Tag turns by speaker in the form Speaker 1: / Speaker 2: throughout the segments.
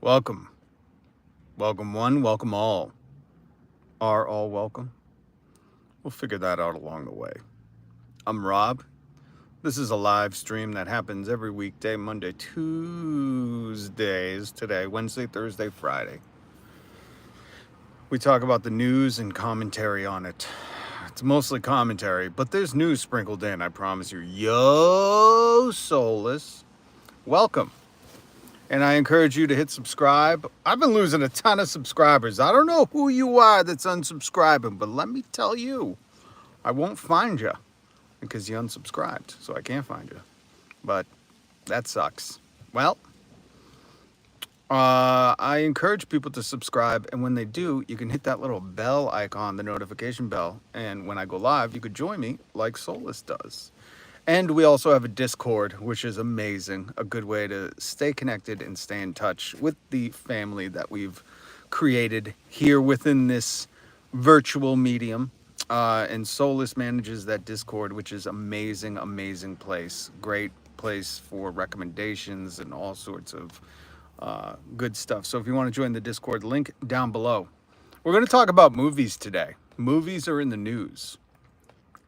Speaker 1: Welcome. Welcome one, welcome all. Are all welcome? We'll figure that out along the way. I'm Rob. This is a live stream that happens every weekday, Monday, Tuesdays, today, Wednesday, Thursday, Friday. We talk about the news and commentary on it. It's mostly commentary, but there's news sprinkled in, I promise you. Yo, Soulless. Welcome. And I encourage you to hit subscribe. I've been losing a ton of subscribers. I don't know who you are that's unsubscribing, but let me tell you, I won't find you because you unsubscribed, so I can't find you. But that sucks. Well, I encourage people to subscribe, and when they do, you can hit that little bell icon, the notification bell, and when I go live, you could join me like Soulless does. And we also have a Discord, which is amazing, a good way to stay connected and stay in touch with the family that we've created here within this virtual medium. And Soulless manages that Discord, which is amazing, amazing place. Great place for recommendations and all sorts of good stuff. So if you want to join the Discord, link down below. We're going to talk about movies today. Movies are in the news.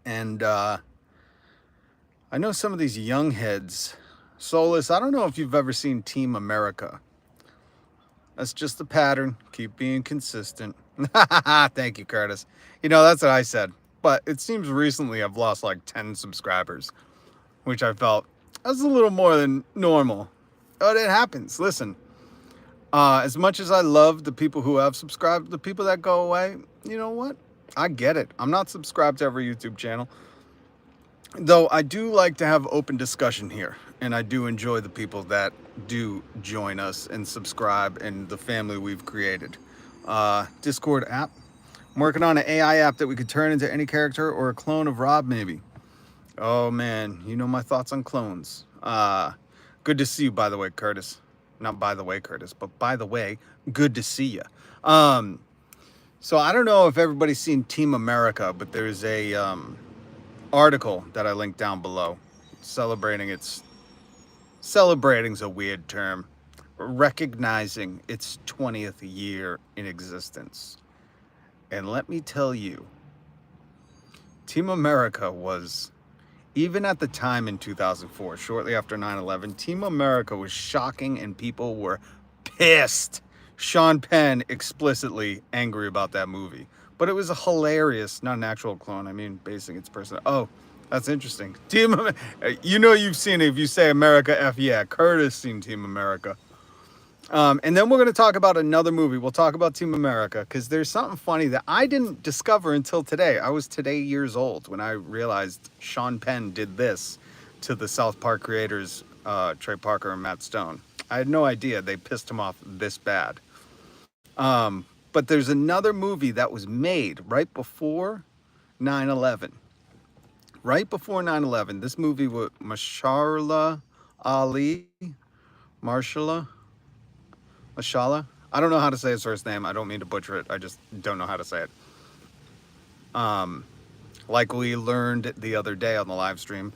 Speaker 1: And I know some of these young heads. Soulless, I don't know if you've ever seen Team America. That's just the pattern. Keep being consistent. Thank you, Curtis. You know, that's what I said. But it seems recently I've lost like 10 subscribers, which I felt that's a little more than normal. But it happens. Listen, as much as I love the people who have subscribed, the people that go away, you know what? I get it. I'm not subscribed to every YouTube channel. Though I do like to have open discussion here, and I do enjoy the people that do join us and subscribe and the family we've created. Discord app. I'm working on an AI app that we could turn into any character or a clone of Rob, maybe. Oh man, you know my thoughts on clones. Good to see you, by the way, Curtis. Not by the way, Curtis, but by the way, good to see you. So I don't know if everybody's seen Team America, but there's a article that I linked down below celebrating's a weird term, recognizing its 20th year in existence. And let me tell you, Team America was, even at the time in 2004, shortly after 9/11, Team America was shocking and people were pissed. Sean Penn explicitly angry about that movie. But it was a hilarious, not an actual clone, I mean basing its person. Oh, that's interesting. You know you've seen it if you say America F yeah. Curtis seen Team America. And then we're going to talk about another movie. We'll talk about Team America because there's something funny that I didn't discover until today. I was today years old when I realized Sean Penn did this to the South Park creators, Trey Parker and Matt Stone. I had no idea they pissed him off this bad. But there's another movie that was made right before 9/11. Right before 9/11, this movie with Mashallah Ali, Mashallah. I don't know how to say his first name. I don't mean to butcher it. I just don't know how to say it. Like we learned the other day on the live stream,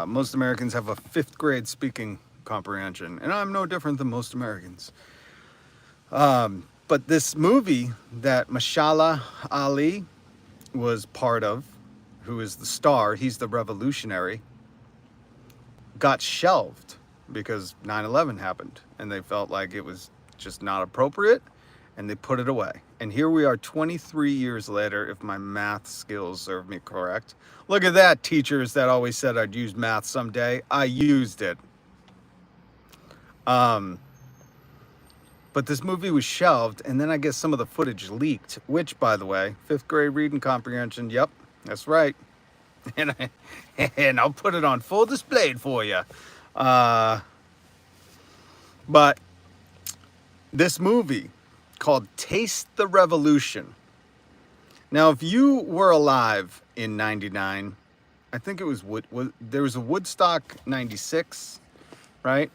Speaker 1: most Americans have a 5th grade speaking comprehension, and I'm no different than most Americans. But this movie that Mashallah Ali was part of, who is the star, he's the revolutionary, got shelved because 9/11 happened and they felt like it was just not appropriate and they put it away. And here we are 23 years later, if my math skills serve me correct. Look at that, teachers that always said I'd use math someday. I used it. But this movie was shelved, and then I guess some of the footage leaked, which, by the way, 5th grade reading comprehension, yep, that's right. And I'll put it on full display for you. But this movie called Taste the Revolution. Now, if you were alive in 99, I think it was there was a Woodstock 96, right?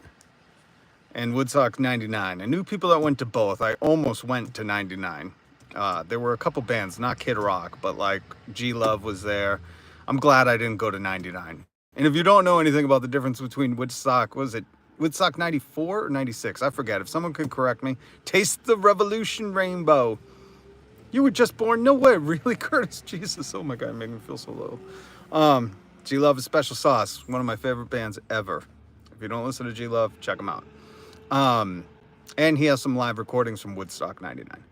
Speaker 1: And Woodstock 99. I knew people that went to both. I almost went to 99. There were a couple bands, not Kid Rock, but like G Love was there. I'm glad I didn't go to 99. And if you don't know anything about the difference between Woodstock, was it Woodstock 94 or 96. I forget. If someone could correct me. Taste the Revolution Rainbow. You were just born? No way. Really, Curtis? Jesus. Oh my God. It made me feel so low. G-Love is Special Sauce. One of my favorite bands ever. If you don't listen to G-Love, check them out. And he has some live recordings from Woodstock 99.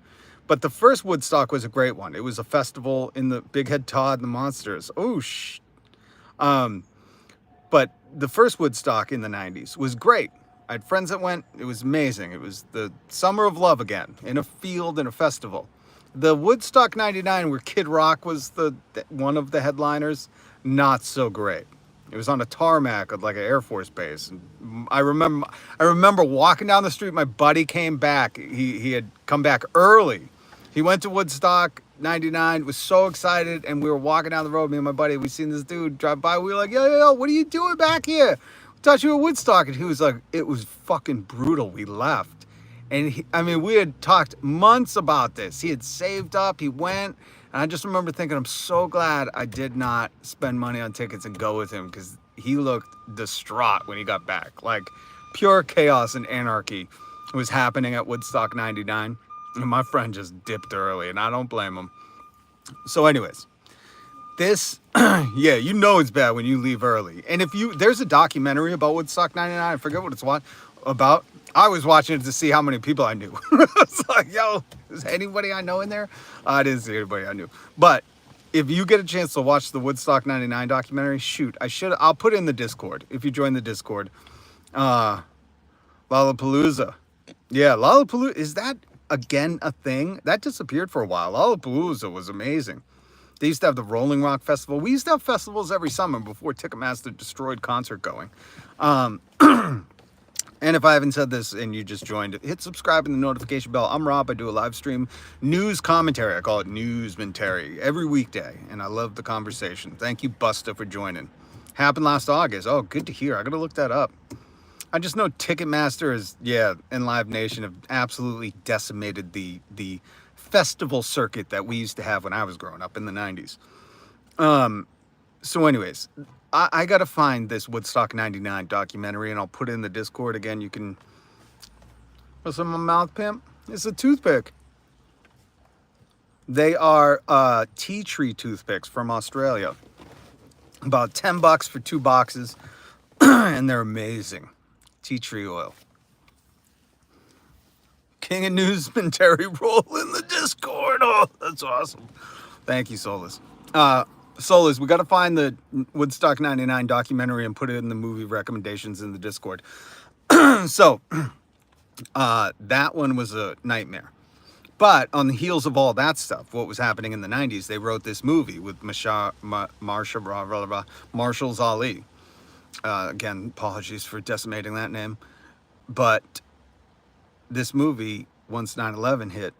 Speaker 1: But the first Woodstock was a great one. It was a festival in the Big Head Todd and the Monsters. Oh, But the first Woodstock in the 90s was great. I had friends that went. It was amazing. It was the summer of love again, in a field, in a festival. The Woodstock 99, where Kid Rock was one of the headliners, not so great. It was on a tarmac at like an Air Force base. And I remember walking down the street. My buddy came back. He had come back early. He went to Woodstock 99, was so excited, and we were walking down the road, me and my buddy, we seen this dude drive by. We were like, yo, what are you doing back here? We thought you were Woodstock. And he was like, it was fucking brutal. We left. And we had talked months about this. He had saved up, he went, and I just remember thinking, I'm so glad I did not spend money on tickets and go with him, because he looked distraught when he got back. Like, pure chaos and anarchy was happening at Woodstock 99. And my friend just dipped early, and I don't blame him. So anyways, this, yeah, you know it's bad when you leave early. And there's a documentary about Woodstock 99. I forget what it's about. I was watching it to see how many people I knew. It's like, yo, is anybody I know in there? I didn't see anybody I knew. But if you get a chance to watch the Woodstock 99 documentary, shoot, I'll put it in the Discord. If you join the Discord, Lollapalooza. Yeah, Lollapalooza, is that again a thing? That disappeared for a while. Lollapalooza was amazing. They used to have the Rolling Rock Festival. We used to have festivals every summer before Ticketmaster destroyed concert going. And if I haven't said this and you just joined, hit subscribe and the notification bell. I'm Rob. I do a live stream news commentary. I call it Newsmentary every weekday, and I love the conversation. Thank you, Busta, for joining. Happened last August. Oh, good to hear. I got to look that up. I just know Ticketmaster and Live Nation have absolutely decimated the festival circuit that we used to have when I was growing up in the 90s. So anyways, I got to find this Woodstock 99 documentary, and I'll put it in the Discord. Again, you can... What's in my mouth, pimp? It's a toothpick. They are tea tree toothpicks from Australia. About $10 for 2 boxes, and they're amazing. Tea tree oil. King of Newsmentary, roll in the Discord. Oh, that's awesome. Thank you, Solus. Solus, we got to find the Woodstock 99 documentary and put it in the movie recommendations in the Discord. So, that one was a nightmare. But on the heels of all that stuff, what was happening in the 90s, they wrote this movie with Marshall Ali. Again, apologies for decimating that name. But this movie, once 9/11 hit,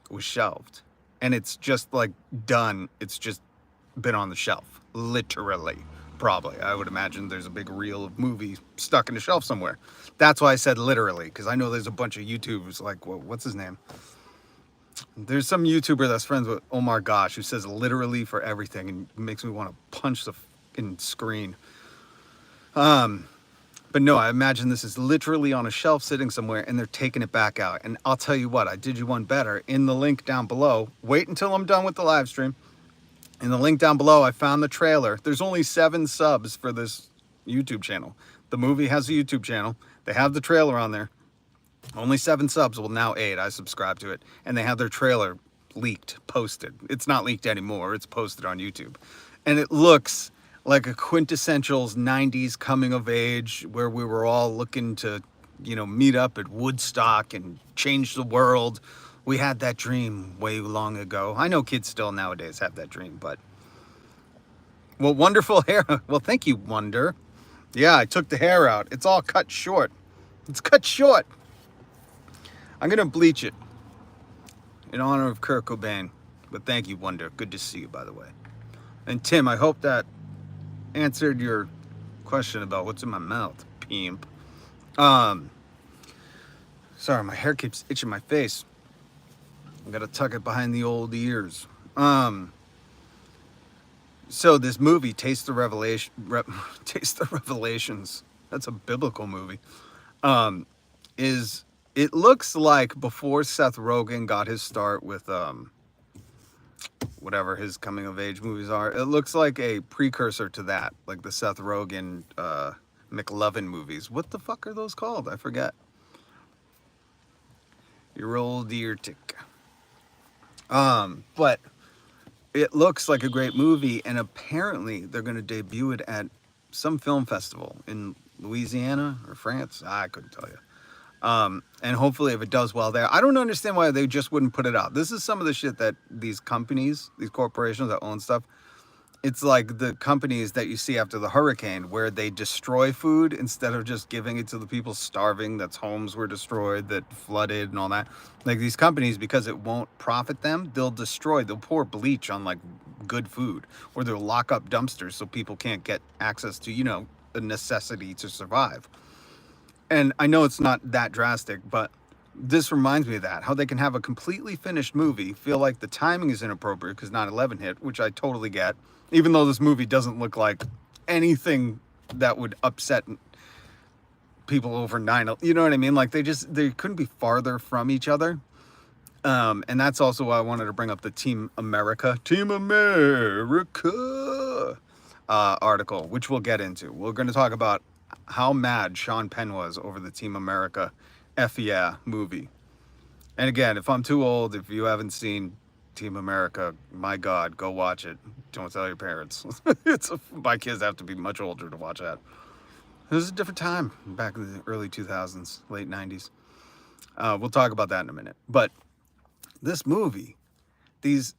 Speaker 1: was shelved. And it's just like done. It's just been on the shelf. Literally. Probably. I would imagine there's a big reel of movies stuck in a shelf somewhere. That's why I said literally, because I know there's a bunch of YouTubers like, what's his name? There's some YouTuber that's friends with Omar Gosh who says literally for everything and makes me want to punch the fucking screen. But no, I imagine this is literally on a shelf sitting somewhere and they're taking it back out. And I'll tell you what, I did you one better. In the link down below, wait until I'm done with the live stream. In the link down below, I found the trailer. There's only 7 subs for this YouTube channel. The movie has a YouTube channel. They have the trailer on there. Only 7 subs, well now 8, I subscribe to it. And they have their trailer leaked, posted. It's not leaked anymore, it's posted on YouTube. And it looks like a quintessential 90s coming of age where we were all looking to, meet up at Woodstock and change the world. We had that dream way long ago. I know kids still nowadays have that dream, but... Well, wonderful hair. Well, thank you, Wonder. Yeah, I took the hair out. It's all cut short. It's cut short. I'm going to bleach it in honor of Kurt Cobain. But thank you, Wonder. Good to see you, by the way. And Tim, I hope that answered your question about what's in my mouth, pimp. Sorry, my hair keeps itching my face. I gotta tuck it behind the old ears. So this movie, Taste the Revelations. That's a biblical movie. is it looks like before Seth Rogen got his start with whatever his coming of age movies are. It looks like a precursor to that, like the Seth Rogen McLovin movies. What the fuck are those called? I forget. Your old ear tick. But it looks like a great movie, and apparently they're going to debut it at some film festival in Louisiana or France. I couldn't tell you. And hopefully if it does well there, I don't understand why they just wouldn't put it out. This is some of the shit that these companies, these corporations that own stuff, it's like the companies that you see after the hurricane where they destroy food instead of just giving it to the people starving, that's homes were destroyed, that flooded and all that. Like these companies, because it won't profit them, they'll pour bleach on like good food, or they'll lock up dumpsters so people can't get access to, you know, a necessity to survive. And I know it's not that drastic, but this reminds me of that, how they can have a completely finished movie, feel like the timing is inappropriate because 9/11 hit, which I totally get, even though this movie doesn't look like anything that would upset people over 9/11. You know what I mean? Like they couldn't be farther from each other. And that's also why I wanted to bring up the Team America article, which we'll get into. We're going to talk about how mad Sean Penn was over the Team America F Yeah movie. And again, if I'm too old, if you haven't seen Team America, my God, go watch it. Don't tell your parents. My kids have to be much older to watch that. It was a different time back in the early 2000s, late 90s. We'll talk about that in a minute. But this movie, these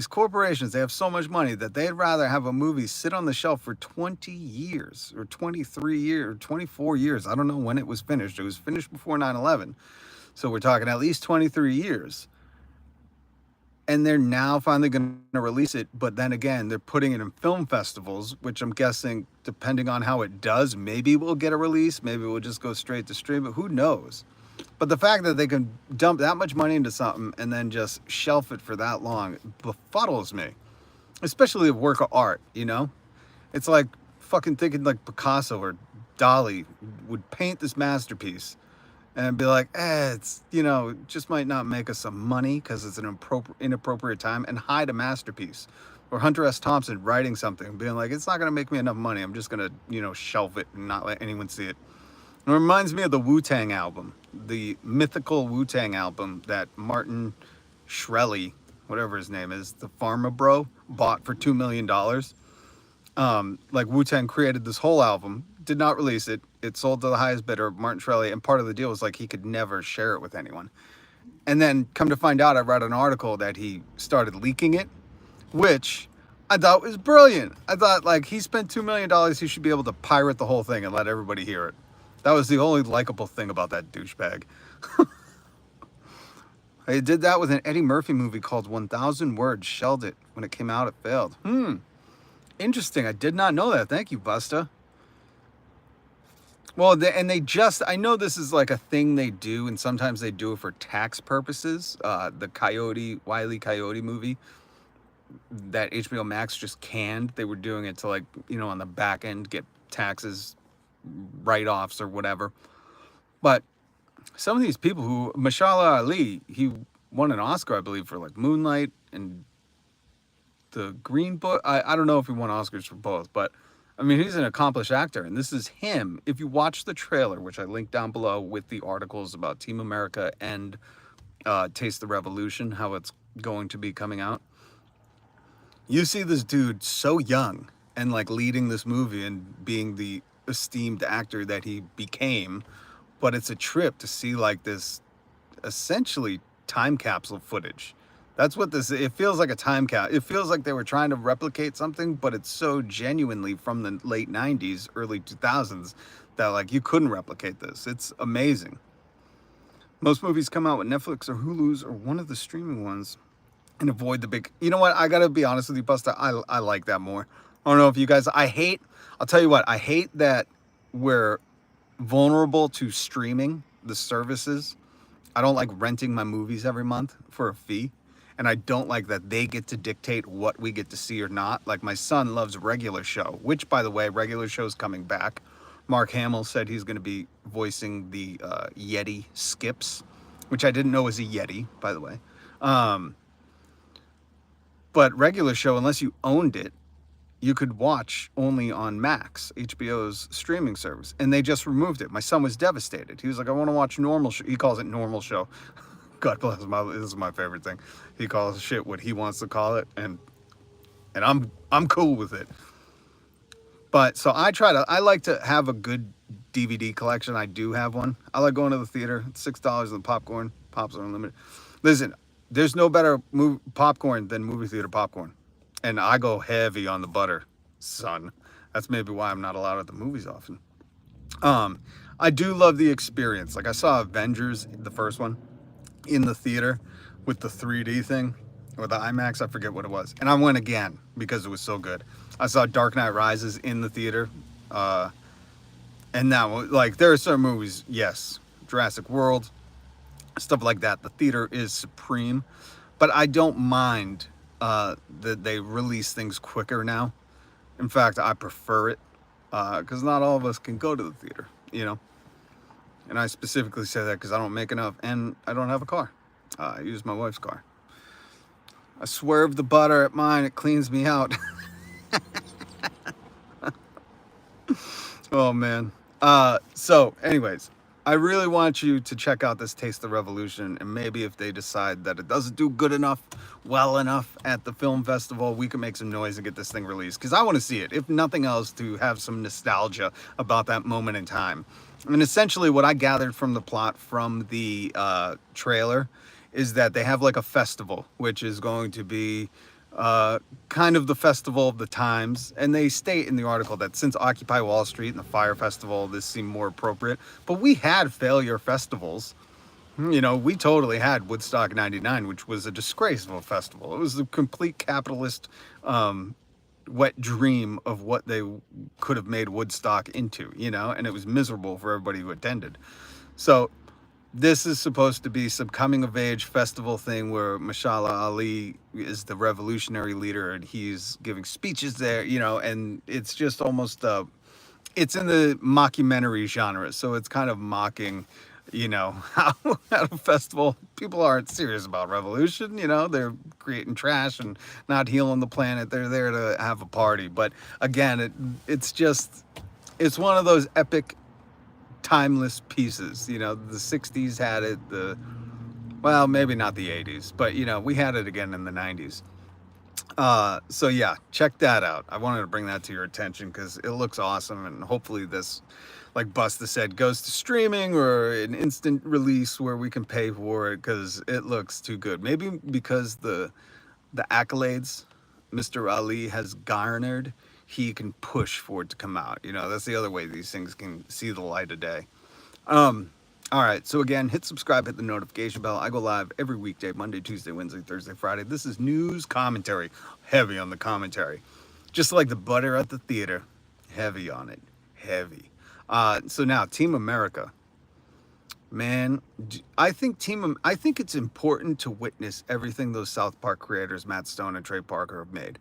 Speaker 1: corporations, they have so much money that they'd rather have a movie sit on the shelf for 20 years or 23 years or 24 years. I don't know when it was finished. It was finished before 9/11. So we're talking at least 23 years. And they're now finally going to release it. But then again, they're putting it in film festivals, which I'm guessing, depending on how it does, maybe we'll get a release. Maybe we'll just go straight to stream. But who knows? But the fact that they can dump that much money into something and then just shelf it for that long befuddles me. Especially a work of art, you know? It's like fucking thinking like Picasso or Dali would paint this masterpiece and be like, it's, you know, just might not make us some money because it's an inappropriate time, and hide a masterpiece. Or Hunter S. Thompson writing something, being like, it's not going to make me enough money. I'm just going to, you know, shelf it and not let anyone see it. It reminds me of the Wu-Tang album, the mythical Wu-Tang album that Martin Shkreli, whatever his name is, the pharma bro, bought for $2 million. Like Wu-Tang created this whole album, did not release it. It sold to the highest bidder, Martin Shkreli, and part of the deal was like he could never share it with anyone. And then come to find out, I read an article that he started leaking it, which I thought was brilliant. I thought, like, he spent $2 million, he should be able to pirate the whole thing and let everybody hear it. That was the only likable thing about that douchebag. I did that with an Eddie Murphy movie called 1,000 Words. Shelled it. When it came out, it failed. Interesting. I did not know that. Thank you, Busta. Well, I know this is like a thing they do, and sometimes they do it for tax purposes. The Wile E. Coyote movie that HBO Max just canned. They were doing it to, like, you know, on the back end, get taxes write-offs or whatever. But some of these people who, Mashallah Ali, he won an Oscar, I believe, for like Moonlight and The Green Book. I don't know if he won Oscars for both, but I mean, he's an accomplished actor, and this is him. If you watch the trailer, which I linked down below with the articles about Team America and Taste the Revolution, how it's going to be coming out, you see this dude so young and like leading this movie and being the esteemed actor that he became. But it's a trip to see like this essentially time capsule footage. That's what it feels like, a time cap. It feels like they were trying to replicate something, but it's so genuinely from the late 90s, early 2000s that like you couldn't replicate this. It's amazing. Most movies come out with Netflix or Hulu's or one of the streaming ones and avoid the big, you know what? I got to be honest with you, Busta. I like that more. I don't know if you guys, I'll tell you what, I hate that we're vulnerable to streaming the services. I don't like renting my movies every month for a fee. And I don't like that they get to dictate what we get to see or not. Like my son loves Regular Show, which, by the way, Regular Show's coming back. Mark Hamill said he's going to be voicing the Yeti Skips, which I didn't know was a Yeti, by the way. But regular show, unless you owned it, you could watch only on Max, HBO's streaming service, and they just removed it. My son was devastated. He was like, "I want to watch normal show." He calls it normal show. God bless him. This is my favorite thing. He calls shit what he wants to call it, and I'm cool with it. But so I like to have a good DVD collection. I do have one. I like going to the theater. It's $6 and the popcorn. Pops are unlimited. Listen, there's no better popcorn than movie theater popcorn. And I go heavy on the butter, son. That's maybe why I'm not allowed at the movies often. I do love the experience. Like I saw Avengers, the first one, in the theater with the 3D thing or the IMAX, I forget what it was. And I went again because it was so good. I saw Dark Knight Rises in the theater. And now, like, there are certain movies, yes, Jurassic World, stuff like that. The theater is supreme. But I don't mind that they release things quicker now. In fact, I prefer it because not all of us can go to the theater, you know. And I specifically say that because I don't make enough and I don't have a car. I use my wife's car. I swerve the butter at mine. It cleans me out. Oh, man. So, anyways, I really want you to check out this Taste the Revolution, and maybe if they decide that it doesn't do good enough, well enough at the film festival, we can make some noise and get this thing released, because I want to see it, if nothing else, to have some nostalgia about that moment in time. And essentially what I gathered from the plot from the trailer is that they have like a festival, which is going to be kind of the festival of the times, and they state in the article that since Occupy Wall Street and the Fire Festival, this seemed more appropriate. But we had failure festivals. You know, we totally had Woodstock 99, which was a disgrace of a festival. It was a complete capitalist wet dream of what they could have made Woodstock into, you know, and it was miserable for everybody who attended. So this is supposed to be some coming of age festival thing where Mashallah Ali is the revolutionary leader and he's giving speeches there, you know, and it's just almost it's in the mockumentary genre, so it's kind of mocking, you know, how at a festival people aren't serious about revolution, you know, they're creating trash and not healing the planet. They're there to have a party. But again, it's one of those epic timeless pieces. You know, the 60s had it, well, maybe not the 80s, but you know, we had it again in the 90s. So yeah, check that out. I wanted to bring that to your attention because it looks awesome, and hopefully this, like Busta said, goes to streaming or an instant release where we can pay for it because it looks too good. Maybe because the accolades Mr. Ali has garnered, he can push for it to come out. You know, that's the other way these things can see the light of day. All right, so again, hit subscribe, hit the notification bell. I go live every weekday, Monday, Tuesday, Wednesday, Thursday, Friday. This is news commentary, heavy on the commentary. Just like the butter at the theater, heavy on it, heavy. So now, Team America. Man, I think it's important to witness everything those South Park creators, Matt Stone and Trey Parker, have made.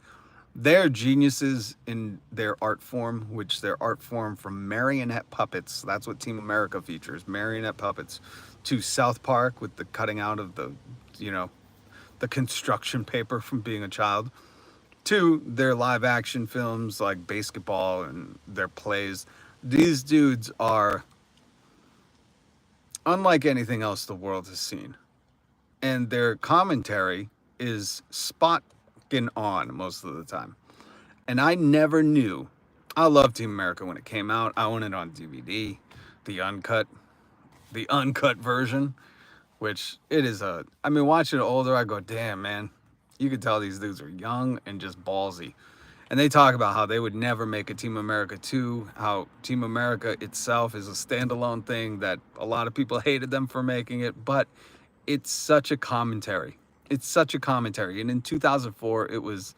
Speaker 1: They're geniuses in their art form, which their art form from marionette puppets. That's what Team America features, marionette puppets, to South Park with the cutting out of the, you know, the construction paper from being a child, to their live action films like Basketball and their plays. These dudes are unlike anything else the world has seen. And their commentary is spot on most of the time. And I never knew. I loved Team America when it came out. I own it on DVD, the uncut version, which it is I mean, watching it older, I go, damn, man, you could tell these dudes are young and just ballsy. And they talk about how they would never make a Team America 2, how Team America itself is a standalone thing, that a lot of people hated them for making it, but it's such a commentary. It's such a commentary. And in 2004, it was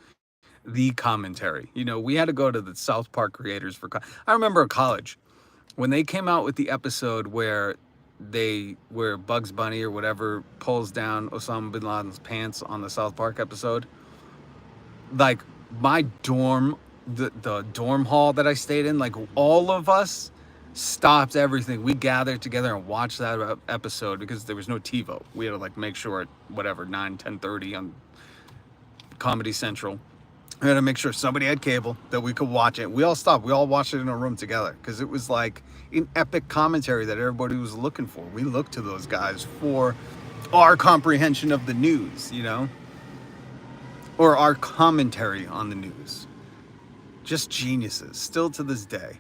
Speaker 1: the commentary. You know, we had to go to the South Park creators for... I remember in college, when they came out with the episode where Bugs Bunny or whatever pulls down Osama bin Laden's pants on the South Park episode, like my dorm, the dorm hall that I stayed in, like all of us stopped everything. We gathered together and watched that episode because there was no TiVo. We had to like make sure at whatever 9, 10:30 on Comedy Central. We had to make sure somebody had cable that we could watch it. We all stopped. We all watched it in a room together because it was like an epic commentary that everybody was looking for. We looked to those guys for our comprehension of the news, you know, or our commentary on the news. Just geniuses. Still to this day.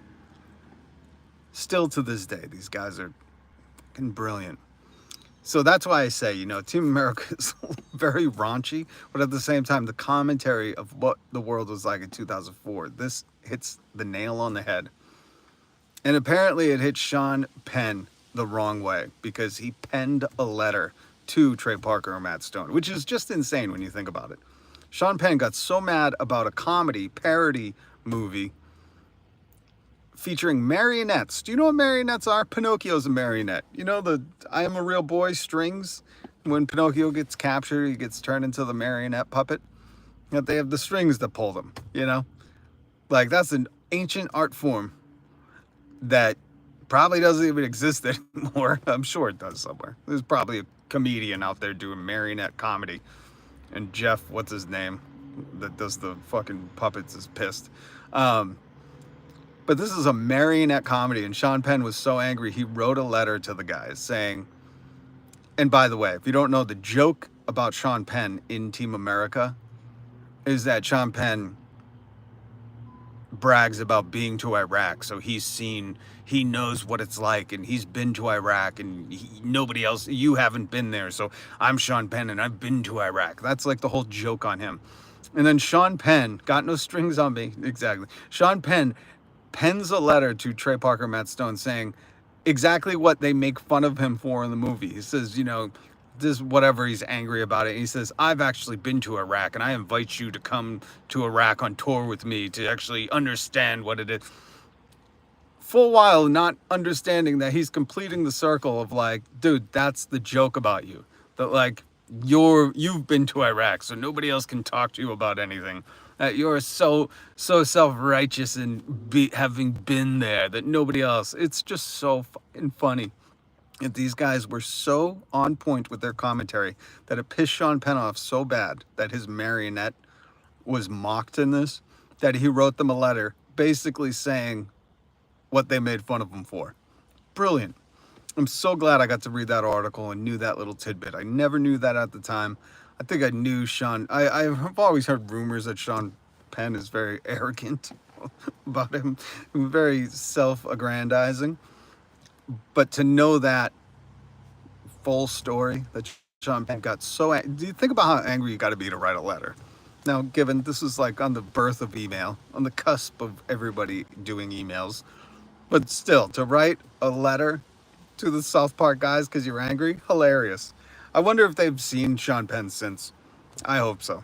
Speaker 1: Still to this day, these guys are fucking brilliant. So that's why I say, you know, Team America is very raunchy, but at the same time, the commentary of what the world was like in 2004, this hits the nail on the head. And apparently it hit Sean Penn the wrong way because he penned a letter to Trey Parker and Matt Stone, which is just insane when you think about it. Sean Penn got so mad about a comedy parody movie featuring marionettes. Do you know what marionettes are? Pinocchio's a marionette. You know the I Am a Real Boy strings? When Pinocchio gets captured, he gets turned into the marionette puppet. That they have the strings that pull them, you know? Like, that's an ancient art form that probably doesn't even exist anymore. I'm sure it does somewhere. There's probably a comedian out there doing marionette comedy. And Jeff, what's his name, that does the fucking puppets is pissed. But this is a marionette comedy, and Sean Penn was so angry, he wrote a letter to the guys saying, and by the way, if you don't know, the joke about Sean Penn in Team America is that Sean Penn brags about being to Iraq. So he knows what it's like, and he's been to Iraq, and nobody else, you haven't been there. So I'm Sean Penn, and I've been to Iraq. That's like the whole joke on him. And then Sean Penn, got no strings on me, exactly. Sean Penn pens a letter to Trey Parker and Matt Stone saying exactly what they make fun of him for in the movie. He says, you know, this whatever he's angry about it. He says, I've actually been to Iraq, and I invite you to come to Iraq on tour with me to actually understand what it is. Full while not understanding that he's completing the circle of like, dude, that's the joke about you. That like you've been to Iraq, so nobody else can talk to you about anything. That you're so self-righteous and having been there that nobody else. It's just so fucking funny. And these guys were so on point with their commentary that it pissed Sean Penn off so bad that his marionette was mocked in this, that he wrote them a letter basically saying what they made fun of him for. Brilliant. I'm so glad I got to read that article and knew that little tidbit. I never knew that at the time. I think I knew Sean. I've always heard rumors that Sean Penn is very arrogant about him, very self-aggrandizing. But to know that full story, that Sean Penn got so... Do you think about how angry you got to be to write a letter? Now, given this is like on the birth of email, on the cusp of everybody doing emails, but still, to write a letter to the South Park guys because you're angry, hilarious. I wonder if they've seen Sean Penn since. I hope so.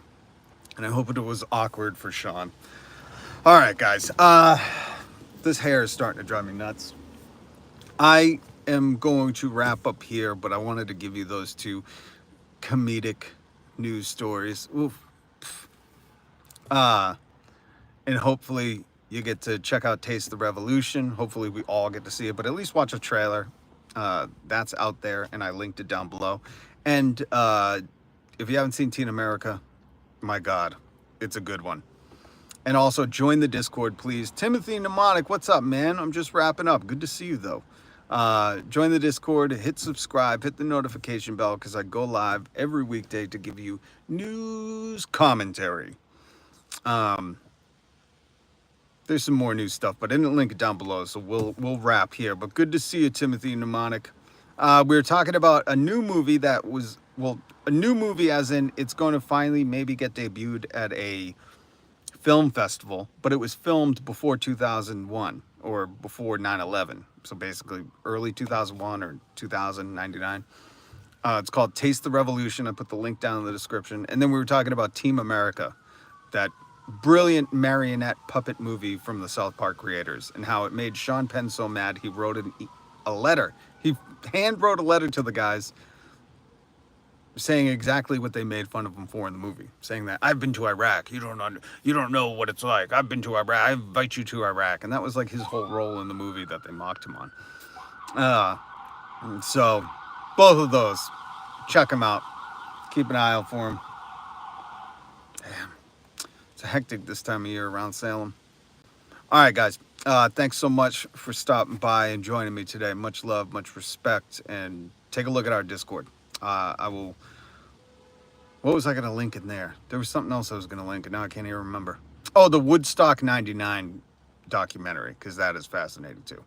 Speaker 1: And I hope it was awkward for Sean. All right, guys. This hair is starting to drive me nuts. I am going to wrap up here, but I wanted to give you those two comedic news stories. Oof. And hopefully you get to check out Taste the Revolution. Hopefully we all get to see it, but at least watch a trailer. That's out there, and I linked it down below. And if you haven't seen Team America, my God, it's a good one. And also join the Discord, please. Timothy Mnemonic, what's up, man? I'm just wrapping up. Good to see you, though. Join the Discord, hit subscribe, hit the notification bell, because I go live every weekday to give you news commentary. There's some more new stuff, but I didn't link it down below, so we'll wrap here. But good to see you, Timothy Mnemonic. We were talking about a new movie that was, well, a new movie as in it's going to finally maybe get debuted at a film festival, but it was filmed before 2001 or before 9/11. So basically early 2001 or 2099. It's called Taste the Revolution. I put the link down in the description. And then we were talking about Team America, that brilliant marionette puppet movie from the South Park creators, and how it made Sean Penn so mad he wrote a letter. He hand wrote a letter to the guys saying exactly what they made fun of him for in the movie, saying that I've been to Iraq, you don't know what it's like. I've been to Iraq, I invite you to Iraq, and that was like his whole role in the movie that they mocked him on. So both of those, check them out. Keep an eye out for them. Damn, it's hectic this time of year around Salem. All right, guys. Thanks so much for stopping by and joining me today. Much love, much respect, and take a look at our Discord. I will. What was I going to link in there? There was something else I was going to link, and now I can't even remember. Oh, the Woodstock '99 documentary, because that is fascinating too.